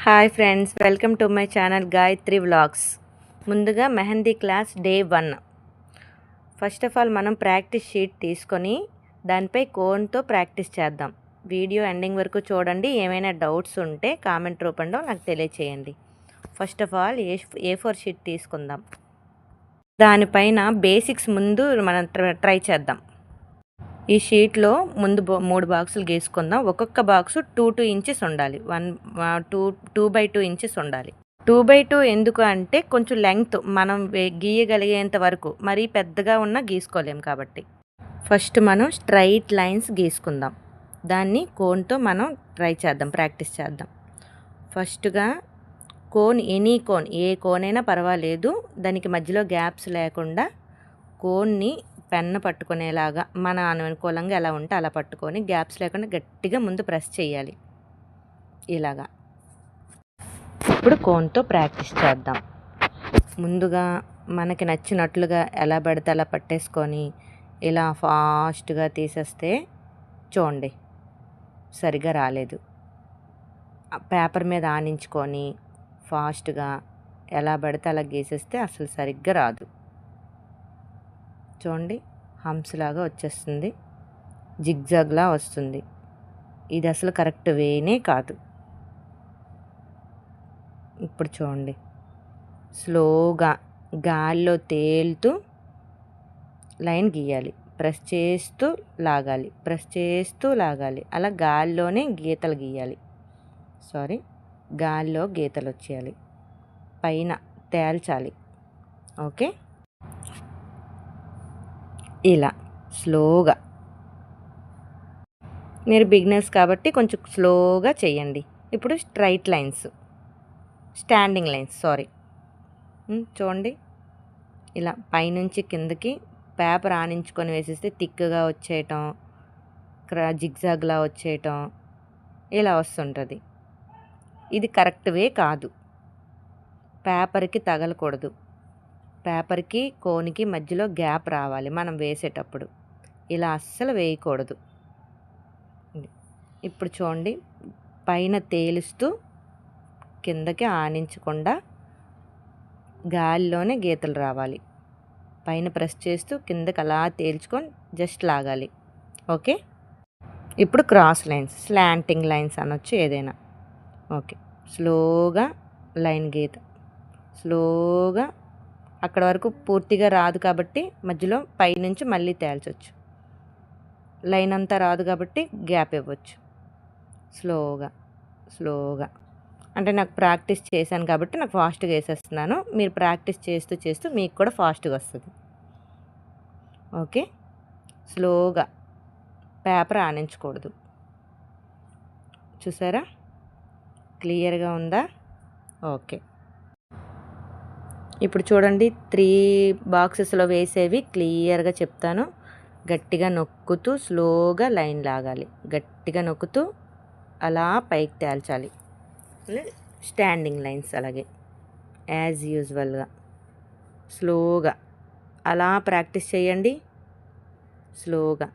Hi friends, welcome to my channel Gayatri vlogs. ముందుగా mehndi class day 1. First of all మనం practice sheet తీసుకొని దానిపై కోన్తో ప్రాక్టీస్ చేద్దాం. వీడియో ఎండింగ్ వరకు చూడండి. ఏమైనా డౌట్స్ ఉంటే కామెంట్ రూపంలో నాకు తెలియచేయండి. First of all A4 sheet తీసుకుందాం. దానిపైన బేసిక్స్ ముందు మనం ట్రై చేద్దాం. ఈ షీట్లో ముందు 3 బాక్సులు గీసుకుందాం. ఒక్కొక్క బాక్సు 2 ఇంచెస్ ఉండాలి. 2x2 ఇంచెస్ ఉండాలి. 2x2 ఎందుకు అంటే కొంచెం లెంగ్త్ మనం గీయగలిగేంత వరకు, మరీ పెద్దగా ఉన్నా గీసుకోలేం కాబట్టి. ఫస్ట్ మనం స్ట్రైట్ లైన్స్ గీసుకుందాం. దాన్ని కోన్తో మనం ట్రై చేద్దాం, ప్రాక్టీస్ చేద్దాం. ఫస్ట్గా కోన్, ఎనీ కోన్, ఏ కోన్ అయినా పర్వాలేదు, దానికి మధ్యలో గ్యాప్స్ లేకుండా కోన్ని పెన్ను పట్టుకునేలాగా మన అనుకూలంగా ఎలా ఉంటే అలా పట్టుకొని గ్యాప్స్ లేకుండా గట్టిగా ముందు ప్రెస్ చేయాలి ఇలాగా. ఇప్పుడు కోన్తో ప్రాక్టీస్ చేద్దాం. ముందుగా మనకి నచ్చినట్లుగా ఎలా పడితే అలా పట్టేసుకొని ఇలా ఫాస్ట్గా తీసేస్తే చూడండి సరిగా రాలేదు. పేపర్ మీద ఆనించుకొని ఫాస్ట్గా ఎలా పడితే అలా గీసేస్తే అసలు సరిగ్గా రాదు. చూడండి, హంప్స్ లాగా వచ్చేస్తుంది, జిగ్జాగ్లా వస్తుంది. ఇది అసలు కరెక్ట్ వేనే కాదు. ఇప్పుడు చూడండి, స్లోగా గాల్లో తేలుతూ లైన్ గీయాలి. ప్రెస్ చేస్తూ లాగాలి, ప్రెస్ చేస్తూ లాగాలి. అలా గాల్లోనే గీతలు గీయాలి. గాల్లో గీతలు వచ్చేయాలి, పైన తేల్చాలి. ఓకే, ఇలా స్లోగా. మీరు బిగినర్స్ కాబట్టి కొంచెం స్లోగా చేయండి. ఇప్పుడు స్ట్రైట్ లైన్స్, స్టాండింగ్ లైన్స్ చూడండి, ఇలా పైనుంచి కిందకి పేపర్ ఆనించుకొని వేసేస్తే థిక్గా వచ్చేయటం, జిగ్జాగ్లా వచ్చేయటం ఇలా వస్తుంటుంది. ఇది కరెక్ట్ వే కాదు. పేపర్కి తగలకూడదు. పేపర్కి కోన్కి మధ్యలో గ్యాప్ రావాలి మనం వేసేటప్పుడు. ఇలా అస్సలు వేయకూడదు. ఇప్పుడు చూడండి, పైన తేలుస్తూ కిందకి ఆనించకుండా గాలిలోనే గీతలు రావాలి. పైన ప్రెస్ చేస్తూ కిందకి అలా తేల్చుకొని జస్ట్ లాగాలి. ఓకే, ఇప్పుడు క్రాస్ లైన్స్, స్లాంటింగ్ లైన్స్ అనొచ్చు ఏదైనా. ఓకే, స్లోగా లైన్ గీత, స్లోగా. అక్కడ వరకు పూర్తిగా రాదు కాబట్టి మధ్యలో పైనుంచి మళ్ళీ తేల్చవచ్చు. లైన్ అంతా రాదు కాబట్టి గ్యాప్ ఇవ్వచ్చు. స్లోగా అంటే నాకు ప్రాక్టీస్ చేశాను కాబట్టి నాకు ఫాస్ట్గా వేసేస్తున్నాను. మీరు ప్రాక్టీస్ చేస్తూ చేస్తూ మీకు కూడా ఫాస్ట్గా వస్తుంది. ఓకే, స్లోగా, పేపర్ ఆనించకూడదు. చూసారా, క్లియర్గా ఉందా? ఓకే, ఇప్పుడు చూడండి, 3 బాక్సెస్లో వేసేవి క్లియర్గా చెప్తాను. గట్టిగా నొక్కుతూ స్లోగా లైన్ లాగాలి. గట్టిగా నొక్కుతూ అలా పైకి తేల్చాలి. స్టాండింగ్ లైన్స్ అలాగే యాజ్ యూజువల్గా స్లోగా అలా ప్రాక్టీస్ చేయండి. స్లోగా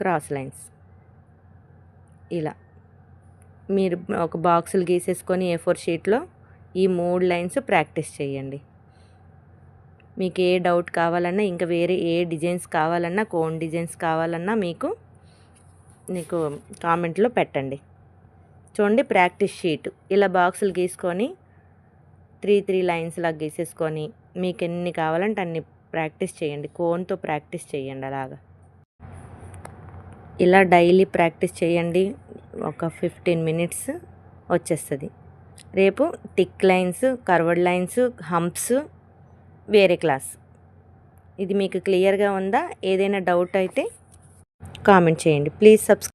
క్రాస్ లైన్స్ ఇలా మీరు ఒక బాక్సులు గీసేసుకొని A4 షీట్లో ఈ 3 లైన్స్ ప్రాక్టీస్ చేయండి. మీకు ఏ డౌట్ కావాలన్నా, ఇంకా వేరే ఏ డిజైన్స్ కావాలన్నా, కోన్ డిజైన్స్ కావాలన్నా మీకు కామెంట్లో పెట్టండి. చూడండి, ప్రాక్టీస్ షీట్ ఇలా బాక్సులు గీసుకొని 3 లైన్స్ లాగా గీసేసుకొని మీకు ఎన్ని కావాలంటే అన్ని ప్రాక్టీస్ చేయండి. కోన్తో ప్రాక్టీస్ చేయండి. అలాగా ఇలా డైలీ ప్రాక్టీస్ చేయండి. ఒక 15 మినిట్స్ వచ్చేస్తుంది. రేపు tick lines, curved lines, humps వేరే క్లాస్. ఇది మీకు క్లియర్గా ఉందా? ఏదైనా డౌట్ అయితే కామెంట్ చేయండి. Please subscribe.